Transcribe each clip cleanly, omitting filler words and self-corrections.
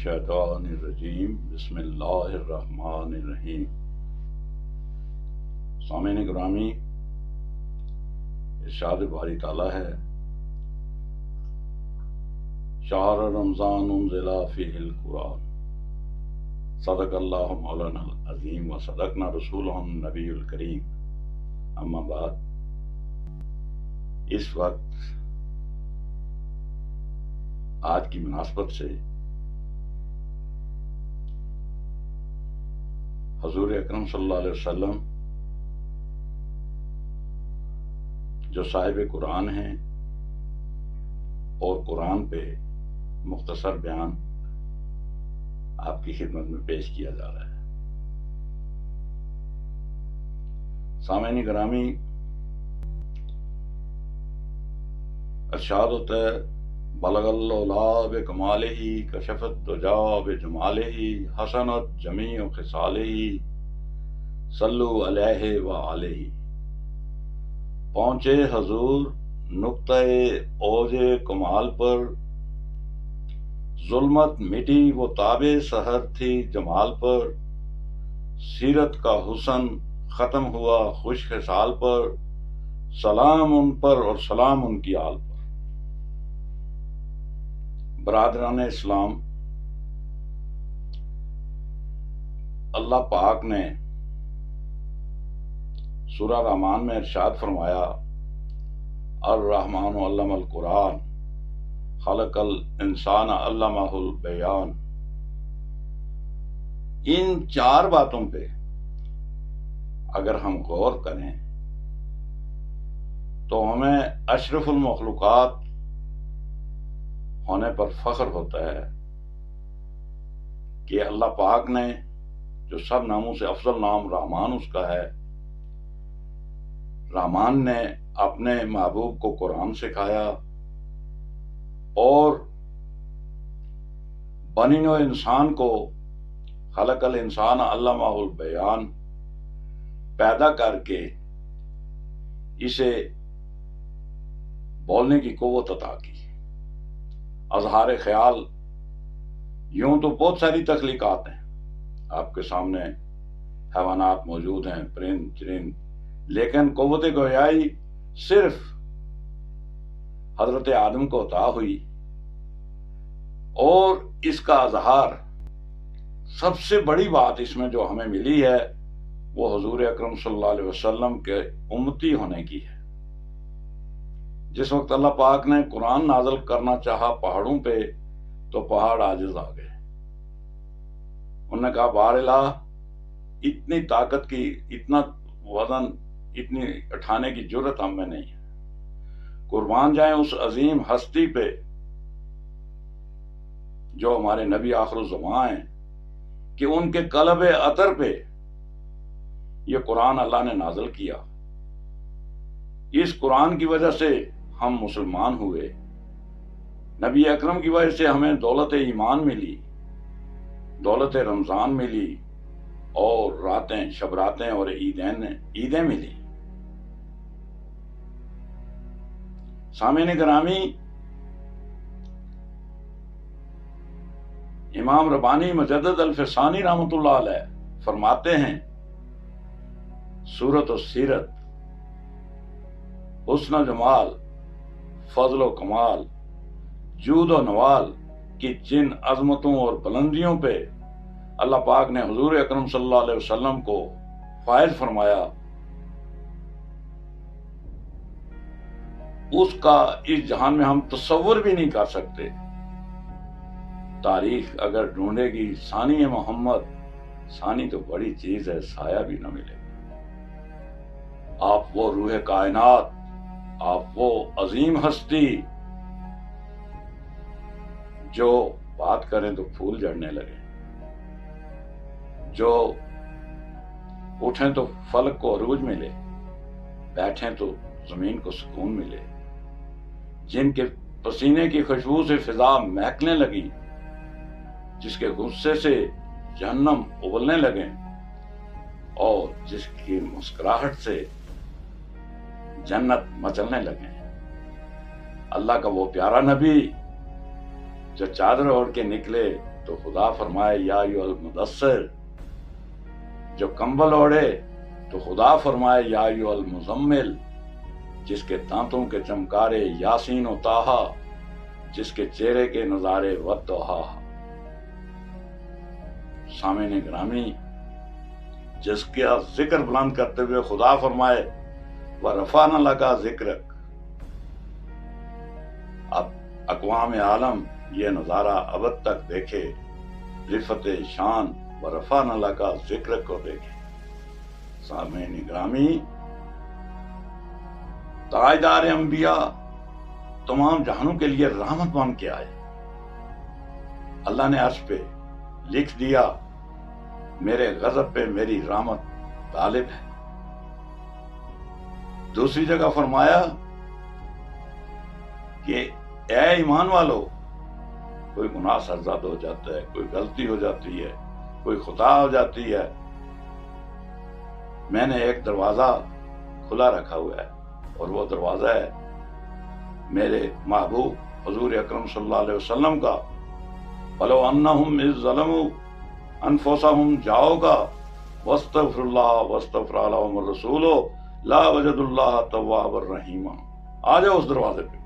الشیطان الرجیم بسم اللہ الرحمن الرحیم۔ سامعین گرامی، ارشاد باری تعالیٰ ہے شہر رمضان انزل فیہ القرآن صدق اللہ مولانا العظیم و صدقنا رسولہ النبی الکریم۔ اما بعد، اس وقت آج کی مناسبت سے حضور اکرم صلی اللہ علیہ وسلم جو صاحب قرآن ہیں اور قرآن پہ مختصر بیان آپ کی خدمت میں پیش کیا جا رہا ہے۔ سامعین گرامی، ارشاد ہوتا ہے بلغ العلا بکمالہ کشف الدجا بجمالہ حسنت جمیع خصالہ صلو علیہ وآلہ۔ پہنچے حضور نقطہ اوج کمال پر، ظلمت مٹی وہ تاب سحر تھی جمال پر، سیرت کا حسن ختم ہوا خوش خصال پر، سلام ان پر اور سلام ان کی آل پر۔ برادران اسلام، اللہ پاک نے سورہ رحمان میں ارشاد فرمایا الرحمن علم القرآن خلق الانسان علمہ البیان۔ ان چار باتوں پہ اگر ہم غور کریں تو ہمیں اشرف المخلوقات ہونے پر فخر ہوتا ہے کہ اللہ پاک نے جو سب ناموں سے افضل نام رحمان اس کا ہے، رحمان نے اپنے محبوب کو قرآن سکھایا اور بنی نوع انسان کو خلق الانسان علمہ البیان پیدا کر کے اسے بولنے کی قوت عطا کی۔ اظہار خیال، یوں تو بہت ساری تخلیقات ہیں، آپ کے سامنے حیوانات موجود ہیں، پرند چرند، لیکن قوت گویائی صرف حضرت آدم کو عطا ہوئی، اور اس کا اظہار سب سے بڑی بات اس میں جو ہمیں ملی ہے وہ حضور اکرم صلی اللہ علیہ وسلم کے امتی ہونے کی ہے۔ جس وقت اللہ پاک نے قرآن نازل کرنا چاہا پہاڑوں پہ تو پہاڑ عاجز آ گئے۔ انہوں نے کہا بار الہ، اتنی طاقت کی، اتنا وزن، اتنی اٹھانے کی جرت ہم میں نہیں ہے۔ قربان جائیں اس عظیم ہستی پہ جو ہمارے نبی آخر الزمان ہیں کہ ان کے قلب اطہر پہ یہ قرآن اللہ نے نازل کیا۔ اس قرآن کی وجہ سے ہم مسلمان ہوئے، نبی اکرم کی وجہ سے ہمیں دولت ایمان ملی، دولت رمضان ملی، اور راتیں، شب راتیں اور عیدیں ملی۔ سامعین گرامی، امام ربانی مجدد الفسانی رحمۃ اللہ علیہ فرماتے ہیں صورت و سیرت، حسن و جمال، فضل و کمال، جود و نوال کی جن عظمتوں اور بلندیوں پہ اللہ پاک نے حضور اکرم صلی اللہ علیہ وسلم کو فائز فرمایا، اس کا اس جہان میں ہم تصور بھی نہیں کر سکتے۔ تاریخ اگر ڈھونڈے گی ثانی محمد، ثانی تو بڑی چیز ہے، سایہ بھی نہ ملے۔ آپ وہ روح کائنات، آپ وہ عظیم ہستی جو بات کریں تو پھول جھڑنے لگے، جو اٹھیں تو فلک کو عروج ملے، بیٹھیں تو زمین کو سکون ملے، جن کے پسینے کی خوشبو سے فضا مہکنے لگی، جس کے غصے سے جہنم ابلنے لگے، اور جس کی مسکراہٹ سے جنت مچلنے لگے۔ اللہ کا وہ پیارا نبی جو چادر اوڑھ کے نکلے تو خدا فرمائے یا ایھا المدثر، جو کمبل اوڑھے تو خدا فرمائے یا ایھا المزمل، جس کے دانتوں کے چمکارے یاسین و طٰہٰ، جس کے چہرے کے نظارے والضحیٰ۔ سامعین گرامی، جس کا ذکر بلند کرتے ہوئے خدا فرمائے وَرَفَعْنَا لَكَ ذِكْرَكَ، اب اقوام عالم یہ نظارہ ابد تک دیکھے، رفعت شان وَرَفَعْنَا لَكَ ذِكْرَكَ کو دیکھے۔ سامعین گرامی، تاجدار انبیاء تمام جہانوں کے لیے رحمت بن کے آئے۔ اللہ نے عرش پہ لکھ دیا میرے غضب پہ میری رحمت غالب ہے۔ دوسری جگہ فرمایا کہ اے ایمان والو، کوئی گناہ سرزد ہو جاتا ہے، کوئی غلطی ہو جاتی ہے، کوئی خطا ہو جاتی ہے، میں نے ایک دروازہ کھلا رکھا ہوا ہے، اور وہ دروازہ ہے میرے محبوب حضور اکرم صلی اللہ علیہ وسلم کا۔ وَلَوْ أَنَّهُمْ إِذ ظَّلَمُوا أَنفُسَهُمْ جَاءُوكَ وَاسْتَغْفِرُوا اللَّهَ وَاسْتَغْفَرَ لَهُمُ الرَّسُولُ لَوَجَدُوا اللَّهَ تَوَّابًا رَحِيمًا۔ آ جاؤ اس دروازے پہ،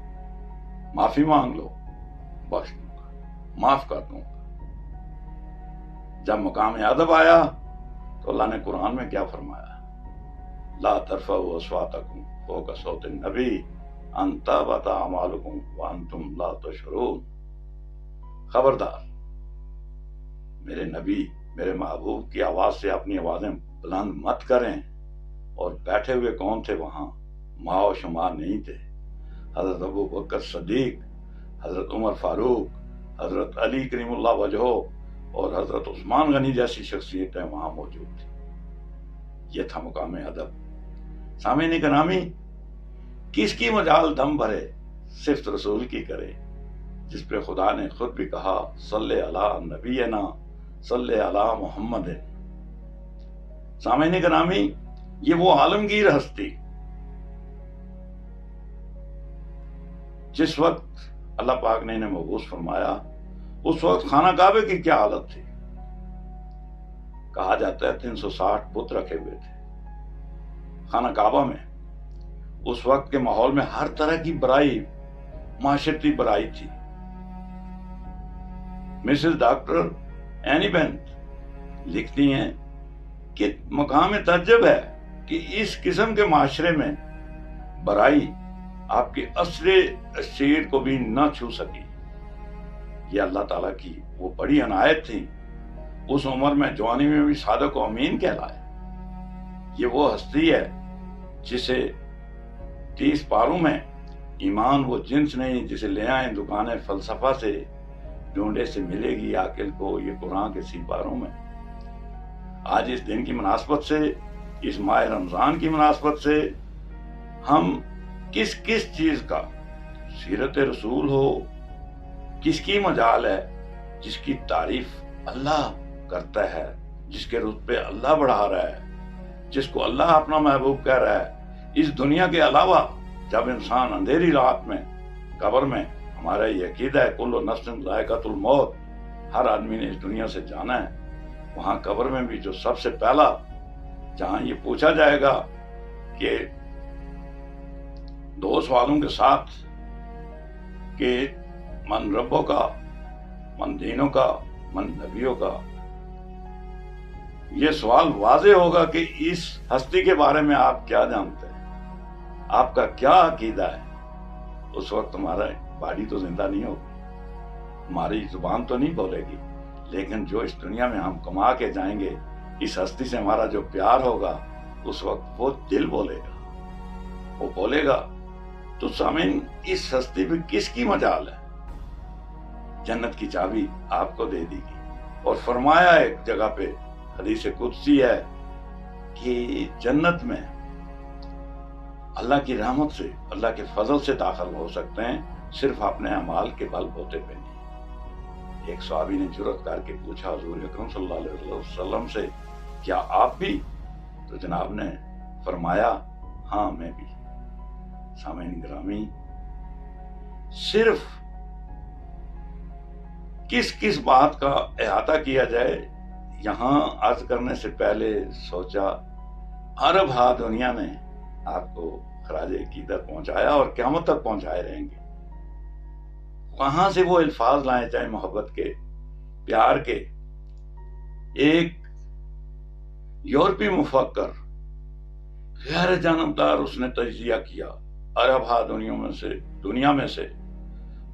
معافی مانگ لو، بخش دوں گا، معاف کر دوں گا۔ جب مقام ادب آیا تو اللہ نے قرآن میں کیا فرمایا؟ لا ترفعوا اصواتکم فوق صوت النبی ان تحبط اعمالکم وانتم لا تشعرون۔ خبردار، میرے نبی، میرے محبوب کی آواز سے اپنی آوازیں بلند مت کریں۔ اور بیٹھے ہوئے کون تھے وہاں؟ ماء و شمار نہیں تھے۔ حضرت ابو بکر صدیق، حضرت عمر فاروق، حضرت علی کریم اللہ وجہہ اور حضرت عثمان غنی جیسی شخصیتیں وہاں موجود تھیں۔ یہ تھا مقام ادب۔ سامعین گرامی، کس کی مجال دم بھرے، صفت رسول کی کرے، جس پہ خدا نے خود بھی کہا صلی علی نبینا صلی علی محمد۔ سامعین گرامی، یہ وہ عالمگیر ہستی جس وقت اللہ پاک نے انہیں مبعوث فرمایا، اس وقت خانہ کعبے کی کیا حالت تھی؟ کہا جاتا ہے 360 بت رکھے ہوئے تھے خانہ کعبہ میں۔ اس وقت کے ماحول میں ہر طرح کی برائی، معاشرتی برائی تھی۔ مسز ڈاکٹر اینی بینت لکھتی ہیں کہ مقام تعجب ہے کہ اس قسم کے معاشرے میں برائی آپ کے عصر شیر کو بھی نہ چھو سکی۔ یہ اللہ تعالیٰ کی وہ بڑی عنایت تھی، اس عمر میں جوانی میں بھی صادق و امین کہلائے۔ یہ وہ ہستی ہے جسے 30 پاروں میں ایمان وہ جنس نہیں جسے لے آئیں دکانیں فلسفہ سے، ڈھونڈے سے ملے گی عاقل کو یہ قرآن کے 30 پاروں میں۔ آج اس دن کی مناسبت سے، اس ماہ رمضان کی مناسبت سے، ہم کس کس چیز کا، سیرت رسول ہو، کس کی مجال ہے جس کی تعریف اللہ کرتا ہے، جس کے رتبے اللہ بڑھا رہا ہے، جس کو اللہ اپنا محبوب کہہ رہا ہے۔ اس دنیا کے علاوہ جب انسان اندھیری رات میں قبر میں، ہمارا یہ عقیدہ ہے کل نفس ذائقۃ الموت، ہر آدمی نے اس دنیا سے جانا ہے، وہاں قبر میں بھی جو سب سے پہلا جہاں یہ پوچھا جائے گا کہ 2 سوالوں کے ساتھ کہ من ربوں کا، من دینوں کا، من نبیوں کا، یہ سوال واضح ہوگا کہ اس ہستی کے بارے میں آپ کیا جانتے ہیں، آپ کا کیا عقیدہ ہے۔ اس وقت ہمارا باڈی تو زندہ نہیں ہوگی، ہماری زبان تو نہیں بولے گی، لیکن جو اس دنیا میں ہم کما کے جائیں گے، اس ہستی سے ہمارا جو پیار ہوگا، اس وقت وہ دل بولے گا، وہ بولے گا۔ تو سامعین، اس ہستی پہ کس کی مجال ہے؟ جنت کی چابی آپ کو دے دی گئی، اور فرمایا ایک جگہ پہ، حدیث قدسی ہے کہ جنت میں اللہ کی رحمت سے، اللہ کے فضل سے داخل ہو سکتے ہیں، صرف اپنے اعمال کے بل بوتے پہ نہیں۔ ایک صحابی نے جرأت کر کے پوچھا حضور اکرم صلی اللہ علیہ وسلم سے، کیا آپ بھی؟ تو جناب نے فرمایا ہاں میں بھی۔ سامعین گرامی، صرف کس کس بات کا احاطہ کیا جائے، یہاں عرض کرنے سے پہلے سوچا عرب ہا دنیا میں آپ کو خراج عقیدت پہنچایا اور قیامت تک پہنچائے رہیں گے. کہاں سے وہ الفاظ لائے، چاہے محبت کے، پیار کے. ایک یورپی مفکر غیر جانبدار اس نے تجزیہ کیا عرب ہا دنیا میں سے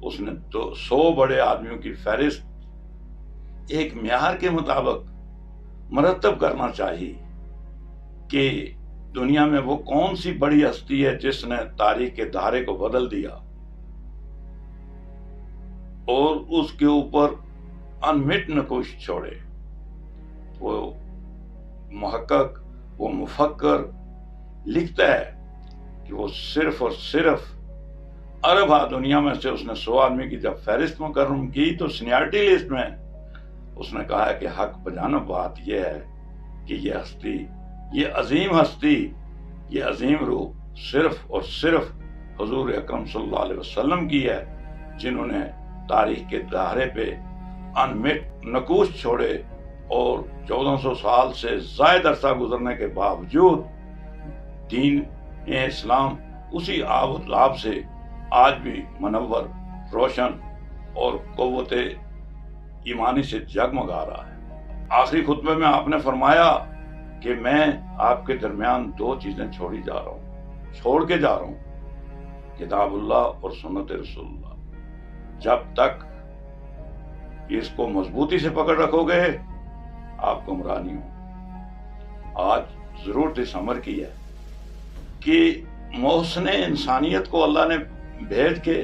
اس نے 100 بڑے آدمیوں کی فہرست ایک معیار کے مطابق مرتب کرنا چاہیے کہ دنیا میں وہ کون سی بڑی ہستی ہے جس نے تاریخ کے دھارے کو بدل دیا اور اس کے اوپر انمٹ نقوش چھوڑے. وہ محقق، وہ مفکر لکھتا ہے کہ وہ صرف اور صرف عرب ہا دنیا میں سے اس نے 100 آدمی کی جب فہرست مقرر کی تو سینیارٹی لسٹ میں اس نے کہا کہ حق بجانب بات یہ ہے کہ یہ ہستی، یہ عظیم ہستی، یہ عظیم روح صرف اور صرف حضور اکرم صلی اللہ علیہ وسلم کی ہے، جنہوں نے تاریخ کے دہرے پہ انمٹ نقوش چھوڑے اور 1400 سال سے زائد عرصہ گزرنے کے باوجود دین اسلام اسی آب و تاب سے آج بھی منور، روشن اور قوت ایمانی سے جگمگا رہا ہے. آخری خطبے میں آپ نے فرمایا کہ میں آپ کے درمیان 2 چیزیں چھوڑ کے جا رہا ہوں، کتاب اللہ اور سنت رسول اللہ. جب تک اس کو مضبوطی سے پکڑ رکھو گے آپ گمراہ نہیں ہو. آج ضرورت اس امر کی ہے کہ محسن انسانیت کو اللہ نے بھیج کے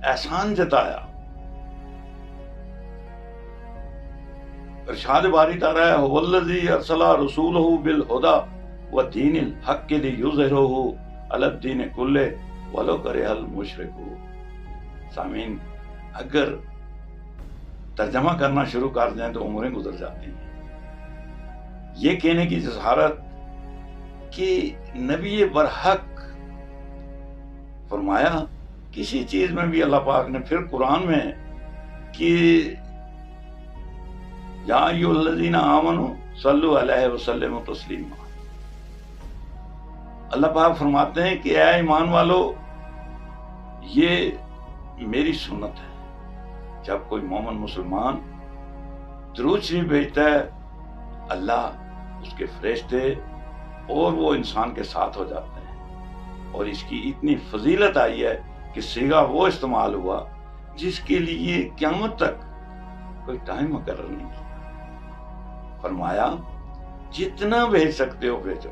احسان جتایا. ارشاد باری تعالی ہے هو الذی ارسل رسولہ بالہدی ودین الحق لیظہرہ علی الدین کلہ ولو کرہ المشرکون. سامعین، اگر ترجمہ کرنا شروع کر دیں تو عمریں گزر جاتی ہیں. یہ کہنے کی جسارت کہ نبی برحق فرمایا کسی چیز میں بھی اللہ پاک نے پھر قرآن میں کہ یا ایھا الذین آمنوا صلوا علیہ وسلموا تسلیما. اللہ پاک فرماتے ہیں کہ اے ایمان والو، یہ میری سنت ہے. جب کوئی مومن مسلمان درود شریف بھیجتا ہے، اللہ، اس کے فرشتے اور وہ انسان کے ساتھ ہو جاتے ہیں. اور اس کی اتنی فضیلت آئی ہے کہ صیغہ وہ استعمال ہوا جس کے لیے قیامت تک کوئی ٹائم مقرر نہیں کیا. فرمایا جتنا بھیج سکتے ہو بھیجو،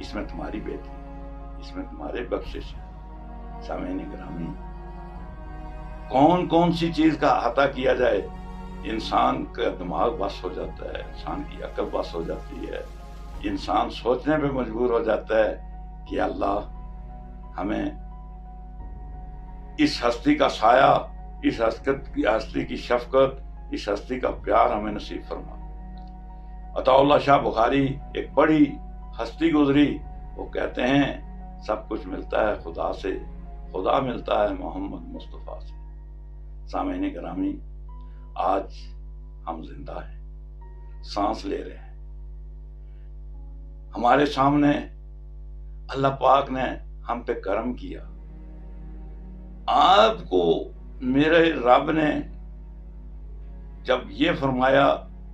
اس میں تمہاری بیٹی، اس میں تمہارے بخشش ہے. سامعین گرامی، کون سی چیز کا احاطہ کیا جائے، انسان کا دماغ بس ہو جاتا ہے، انسان کی عقل بس ہو جاتی ہے، انسان سوچنے پہ مجبور ہو جاتا ہے کہ اللہ ہمیں اس ہستی کا سایہ، اس ہستی کی شفقت، اس ہستی کا پیار ہمیں نصیب فرما. عطا اللہ شاہ بخاری ایک بڑی ہستی گزری، وہ کہتے ہیں سب کچھ ملتا ہے خدا سے، خدا ملتا ہے محمد مصطفیٰ سے. سامعین گرامی، آج ہم زندہ ہیں، سانس لے رہے ہیں. ہمارے سامنے اللہ پاک نے ہم پہ کرم کیا. آپ کو میرے رب نے جب یہ فرمایا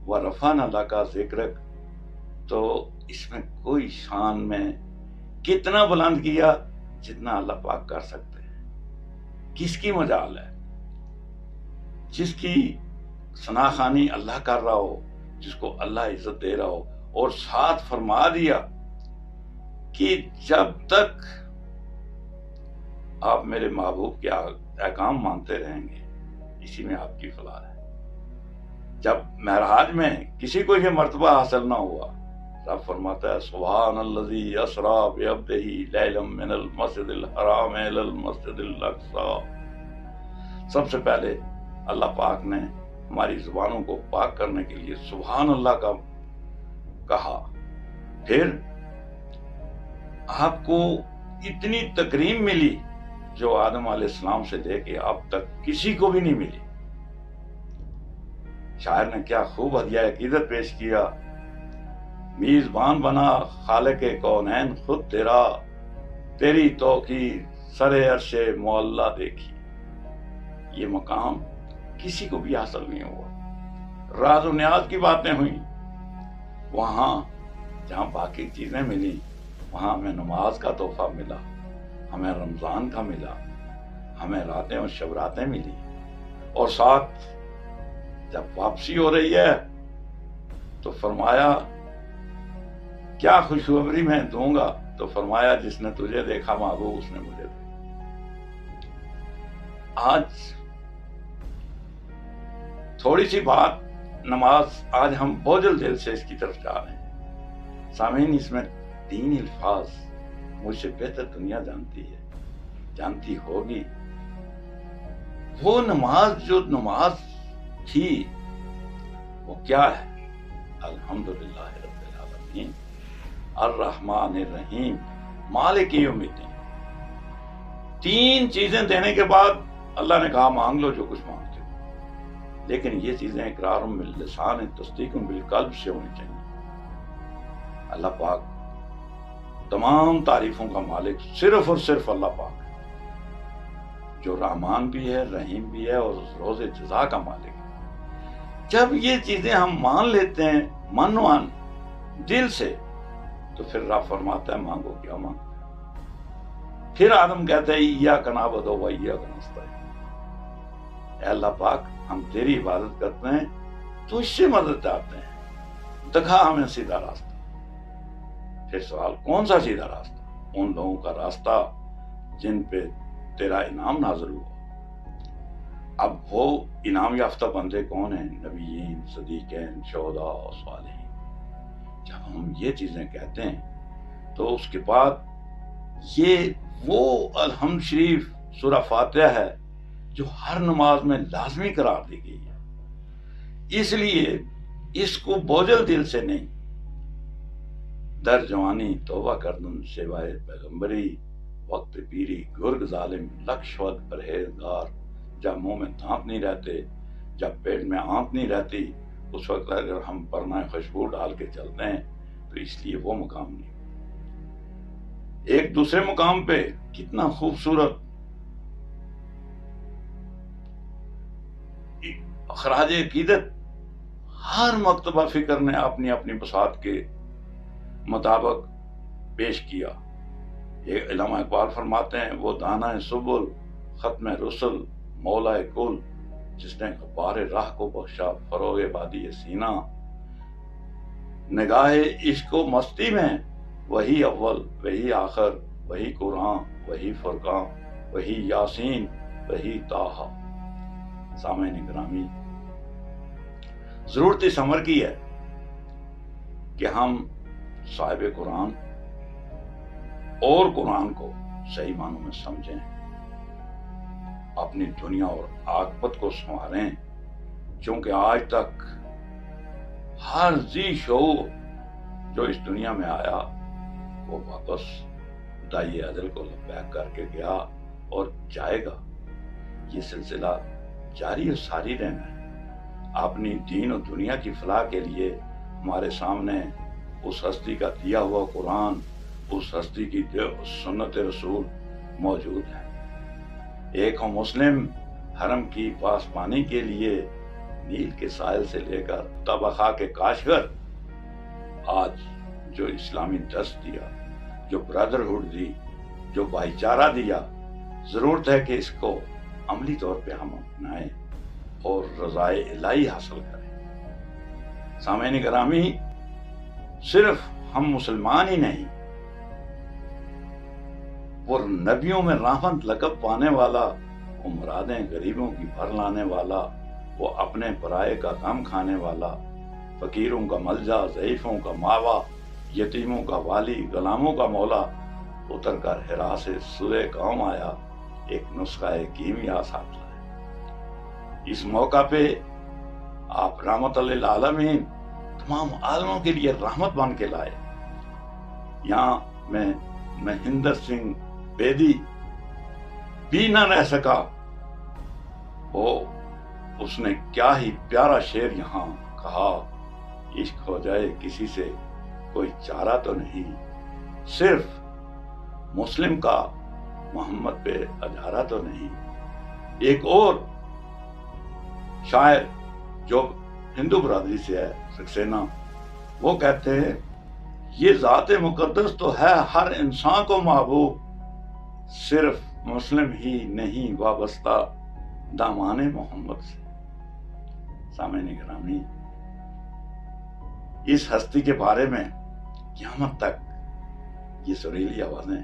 وَرَفَعْنَا لَكَ ذِكْرَكَ، تو اس میں کوئی شان میں کتنا بلند کیا جتنا اللہ پاک کر سکتے ہیں. کس کی مجال ہے؟ جس کی ثناخوانی اللہ کر رہا ہو، جس کو اللہ عزت دے رہا ہو، اور ساتھ فرما دیا کہ جب تک آپ میرے محبوب کے احکام مانتے رہیں گے، اسی میں آپ کی فلاح ہے. جب معراج میں کسی کو یہ مرتبہ حاصل نہ ہوا، رب فرماتا ہے سبحان الذی اسری بعبدہ لیلا من المسجد الحرام الی المسجد الاقصی. سب سے پہلے اللہ پاک نے ہماری زبانوں کو پاک کرنے کے لیے سبحان اللہ کا کہا. پھر آپ کو اتنی تکریم ملی جو آدم علیہ السلام سے لے کے اب تک کسی کو بھی نہیں ملی. شاعر نے کیا خوب ہدیہ عقیدت پیش کیا. میزبان بنا خالق کونین خود تیرا، تیری توقیر سر عرش معلا دیکھی. یہ مقام کسی کو بھی حاصل نہیں ہوا. راز و نیاز کی باتیں ہوئیں. وہاں جہاں باقی چیزیں ملی وہاں ہمیں نماز کا تحفہ ملا، ہمیں رمضان کا ملا، ہمیں راتیں اور شب راتیں ملی. اور ساتھ جب واپسی ہو رہی ہے تو فرمایا کیا خوشخبری میں دوں گا؟ تو فرمایا جس نے تجھے دیکھا محبوب اس نے مجھے دیکھا. آج تھوڑی سی بات نماز، آج ہم بوجھل دل سے اس کی طرف جا رہے ہیں. سامعین، اس میں 3 الفاظ مجھ سے بہتر دنیا جانتی ہے، جانتی ہوگی. وہ نماز جو نماز تھی وہ کیا ہے؟ الحمدللہ رب العالمین الرحمن الرحیم مالک یوم الدین. 3 چیزیں دینے کے بعد اللہ نے کہا مانگ لو جو کچھ مانگتے ہو، لیکن یہ چیزیں اقرار باللسان تصدیق بالقلب سے ہونی چاہیے. اللہ پاک تمام تعریفوں کا مالک صرف اور صرف اللہ پاک ہے، جو رحمان بھی ہے، رحیم بھی ہے اور روز جزا کا مالک ہے. جب یہ چیزیں ہم مان لیتے ہیں منوان دل سے تو پھر رب فرماتا ہے مانگو کیا مانگو. پھر آدم کہتا ہے ایاک نعبد و ایاک نستعین، اے اللہ پاک ہم تیری عبادت کرتے ہیں، تو اس سے مدد چاہتے ہیں، دکھا ہمیں سیدھا راستہ. پھر سوال کون سا سیدھا راستہ؟ ان لوگوں کا راستہ جن پہ تیرا انعام نازل ہوا. اب وہ انعام یافتہ بندے کون ہیں؟ نبیین، صدیقین، شہداء اور صالحین. جب ہم یہ چیزیں کہتے ہیں تو اس کے بعد یہ وہ الحمد شریف سورہ فاتحہ ہے جو ہر نماز میں لازمی قرار دی گئی ہے. اس لیے اس کو بوجھل دل سے نہیں، در جوانی توبہ کردن سوائے پیغمبری، وقت پیری گرگ ظالم لکش وقت پرہیزگار. جب منہ میں دانت نہیں رہتے، جب پیٹ میں آنت نہیں رہتی، اس وقت اگر ہم پرنہ خوشبو ڈال کے چلتے ہیں تو اس لیے وہ مقام نہیں. ایک دوسرے مقام پہ کتنا خوبصورت خراج عقیدت ہر مکتبہ فکر نے اپنی اپنی بساط کے مطابق پیش کیا. یہ علامہ اقبال فرماتے ہیں وہ دانہ سبل ختم رسل مولا کل، جس نے غبار راہ کو بخشا فروغ بادی سینہ. نگاہ عشق و مستی میں وہی اول وہی آخر، وہی قرآن وہی فرقان، وہی یاسین وہی طٰہٰ. سامعین گرامی، ضرورت اس امر کی ہے کہ ہم صاحب قرآن اور قرآن کو صحیح معنوں میں سمجھیں، اپنی دنیا اور عاقبت کو سنواریں. چونکہ آج تک ہر ذی شعور جو اس دنیا میں آیا وہ واپس دائی اجل کو لبیک کر کے گیا اور جائے گا. یہ سلسلہ جاری و ساری رہنا ہے. اپنی دین و دنیا کی فلاح کے لیے ہمارے سامنے اس ہستی کا دیا ہوا قرآن، اس ہستی کی سنت رسول موجود ہے. ایک مسلم حرم کی پاسبانی کے لیے نیل کے ساحل سے لے کر طبقہ کے کاشغر آج جو اسلامی دست دیا، جو برادرہڈ دی، جو بھائی چارہ دیا، ضرورت ہے کہ اس کو عملی طور پہ ہم اپنائیں اور رضائے الہی حاصل کریں. سامعین گرامی، صرف ہم مسلمان ہی نہیں، وہ نبیوں میں رحمت لقب پانے والا، وہ مرادیں غریبوں کی بھر لانے والا، وہ اپنے پرائے کا غم کھانے والا، فقیروں کا ملجا، ضعیفوں کا ماوا، یتیموں کا والی، غلاموں کا مولا، اتر کر ہرا سے سوئے قوم آیا، ایک نسخہ کیمیا ساتھ لائے. اس موقع پہ آپ رحمت للعالمین تمام عالموں کے لیے رحمت بن کے لائے. یہاں میں مہندر سنگھ بیدی بھی نہ رہ سکا. وہ اس نے کیا ہی پیارا شعر یہاں کہا، عشق ہو جائے کسی سے کوئی چارہ تو نہیں، صرف مسلم کا محمد پہ اجارہ تو نہیں۔ ایک اور شاعر جو ہندو برادری سے ہے، سکسینہ، وہ کہتے ہیں یہ ذات مقدس تو ہے ہر انسان کو محبوب، صرف مسلم ہی نہیں وابستہ دامان محمد سے۔ سامعین گرامی، اس ہستی کے بارے میں قیامت تک یہ سریلی آوازیں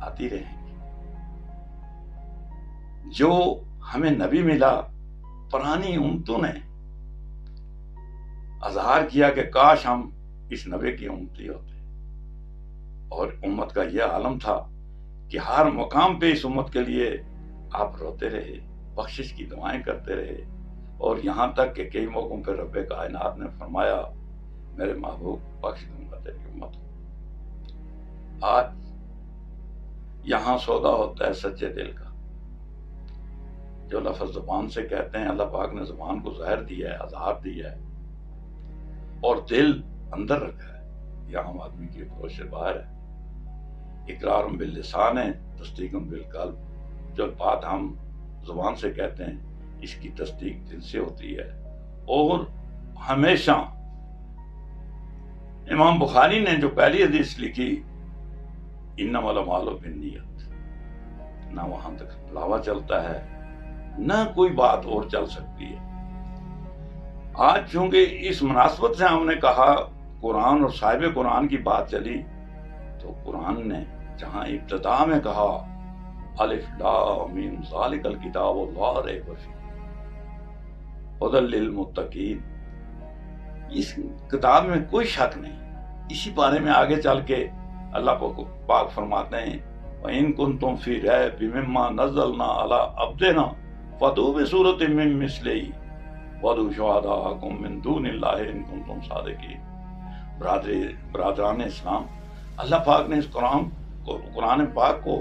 آتی رہیں گی۔ جو ہمیں نبی ملا، پرانی امتوں نے اظہار کیا کہ کاش ہم اس نبی کی امتی ہوتے، اور امت کا یہ عالم تھا کہ ہر مقام پہ اس امت کے لیے آپ روتے رہے، بخشش کی دعائیں کرتے رہے، اور یہاں تک کہ کئی موقعوں پہ رب کائنات نے فرمایا میرے محبوب بخش دوں گا تیری امت کو۔ آج یہاں سودا ہوتا ہے سچے دل کا، جو لفظ زبان سے کہتے ہیں، اللہ پاک نے زبان کو ظاہر دیا ہے، اظہار دیا ہے، اور دل اندر رکھا ہے، یہ عام آدمی کی ہوش سے باہر ہے۔ اقرار باللسان ہے، تصدیق بالقلب، جو بات ہم زبان سے کہتے ہیں اس کی تصدیق دل سے ہوتی ہے۔ اور ہمیشہ امام بخاری نے جو پہلی حدیث لکھی، انما الاعمال بالنیات، نہ وہاں تک بلاوا چلتا ہے نہ کوئی بات اور چل سکتی ہے۔ آج چونکہ اس مناسبت سے ہم نے کہا قرآن اور صاحب قرآن کی بات چلی، تو قرآن نے جہاں ابتدا میں کہا الف لام میم ذالک الکتاب لا ریب فیہ ھدی للمتقین، اس کتاب میں کوئی شک نہیں۔ اسی بارے میں آگے چل کے اللہ پاک فرماتے ہیں وَإِن كُنتُمْ فِي رَيْبٍ مِّمَّا نَزَّلْنَا عَلَىٰ عَبْدِنَا فَأْتُوا بِسُورَةٍ مِّن مِّثْلِهِ وَادْعُوا شُهَدَاءَكُم مِّن دُونِ اللَّهِ إِن كُنتُمْ صَادِقِينَ۔ برادران اسلام، اللہ پاک نے اس قرآن پاک کو،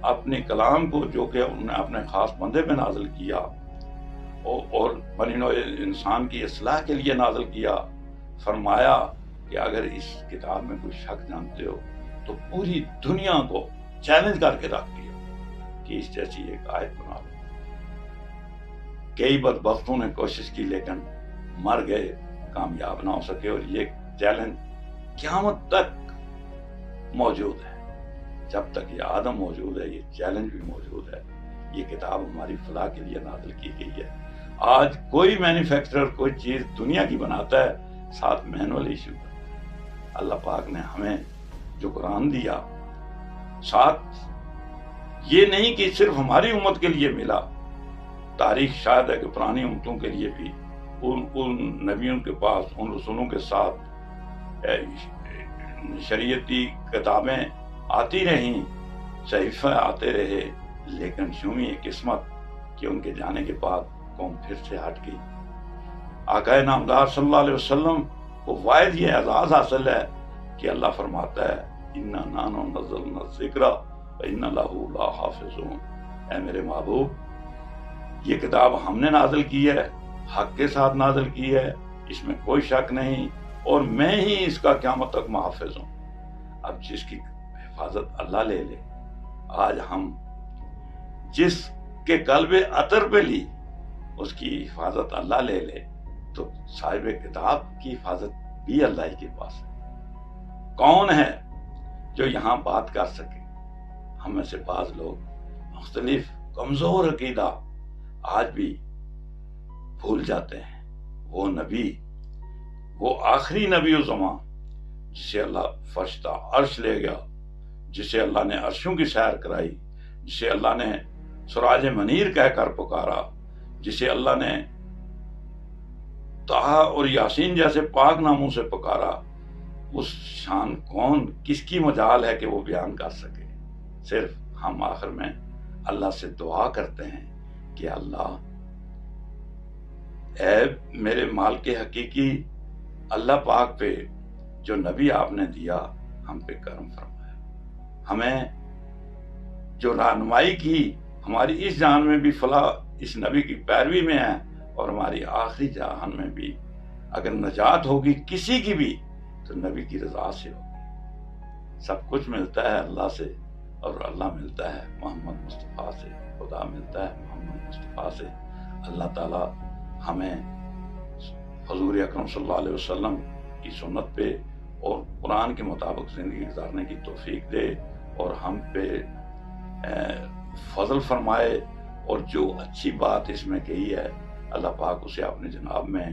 اپنے کلام کو جو کہ انہوں نے اپنے خاص بندے پہ نازل کیا اور بنی نوع انسان کی اصلاح کے لیے نازل کیا، فرمایا کہ اگر اس کتاب میں کوئی شک جانتے ہو تو پوری دنیا کو چیلنج کر کے رکھ دیا کہ اس جیسی ایک آیت بنا لو۔ کئی بدبختوں نے کوشش کی لیکن مر گئے، کامیاب نہ ہو سکے، اور یہ چیلنج قیامت تک موجود ہے۔ جب تک یہ آدم موجود ہے یہ چیلنج بھی موجود ہے۔ یہ کتاب ہماری فلاح کے لیے نازل کی گئی ہے۔ آج کوئی مینوفیکچرر کوئی چیز دنیا کی بناتا ہے، ساتھ مینول ایشو ہے۔ اللہ پاک نے ہمیں جو قرآن دیا، ساتھ یہ نہیں کہ صرف ہماری امت کے لیے ملا، تاریخ شاید ہے کہ پرانی امتوں کے لیے بھی ان نبیوں کے پاس، ان رسولوں کے ساتھ شریعتی کتابیں آتی رہیں، صحیفے آتے رہے، لیکن یوں ہی قسمت کہ ان کے جانے کے بعد قوم پھر سے ہٹ گئی۔ آقا نامدار صلی اللہ علیہ وسلم کو واحد یہ اعزاز حاصل ہے کہ اللہ فرماتا ہے اِنَّا نَحْنُ نَزَّلْنَا الذِّکْرَ وَإِنَّا لَهُ لَحَافِظُونَ۔ اے میرے محبوب، یہ کتاب ہم نے نازل کی ہے، حق کے ساتھ نازل کی ہے، اس میں کوئی شک نہیں، اور میں ہی اس کا قیامت تک محافظ ہوں۔ اب جس کی حفاظت اللہ لے لے، آج ہم جس کے قلب عطر پہ لی اس کی حفاظت اللہ لے لے، تو صاحب کتاب کی حفاظت بھی اللہ ہی کے پاس ہے۔ کون ہے جو یہاں بات کر سکے؟ ہم میں سے بعض لوگ مختلف کمزور عقیدہ آج بھی بھول جاتے ہیں۔ وہ نبی، وہ آخری نبی الزمان جسے اللہ فرشتہ عرش لے گیا، جسے اللہ نے عرشوں کی سیر کرائی، جسے اللہ نے سراج منیر کہہ کر پکارا، جسے اللہ نے طٰہٰ اور یاسین جیسے پاک ناموں سے پکارا، اس شان کون، کس کی مجال ہے کہ وہ بیان کر سکے؟ صرف ہم آخر میں اللہ سے دعا کرتے ہیں کہ اللہ اے میرے مالک حقیقی، اللہ پاک پہ جو نبی آپ نے دیا ہم پہ کرم فرمایا، ہمیں جو رہنمائی کی، ہماری اس جان میں بھی فلاح اس نبی کی پیروی میں ہے، اور ہماری آخری جہان میں بھی اگر نجات ہوگی کسی کی بھی تو نبی کی رضا سے ہوگی۔ سب کچھ ملتا ہے اللہ سے، اور اللہ ملتا ہے محمد مصطفیٰ سے، خدا ملتا ہے محمد مصطفیٰ سے۔ اللہ تعالی ہمیں حضور اکرم صلی اللہ علیہ وسلم کی سنت پہ اور قرآن کے مطابق زندگی گزارنے کی توفیق دے، اور ہم پہ فضل فرمائے، اور جو اچھی بات اس میں کہی ہے اللہ پاک اسے اپنے جناب میں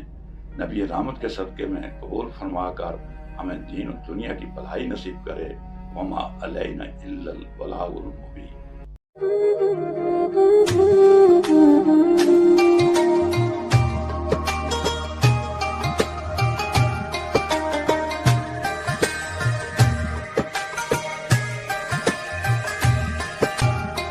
نبی رحمت کے صدقے میں قبول فرما کر ہمیں دین و دنیا کی بھلائی نصیب کرے۔ وما علینا الا البلاغ المبین۔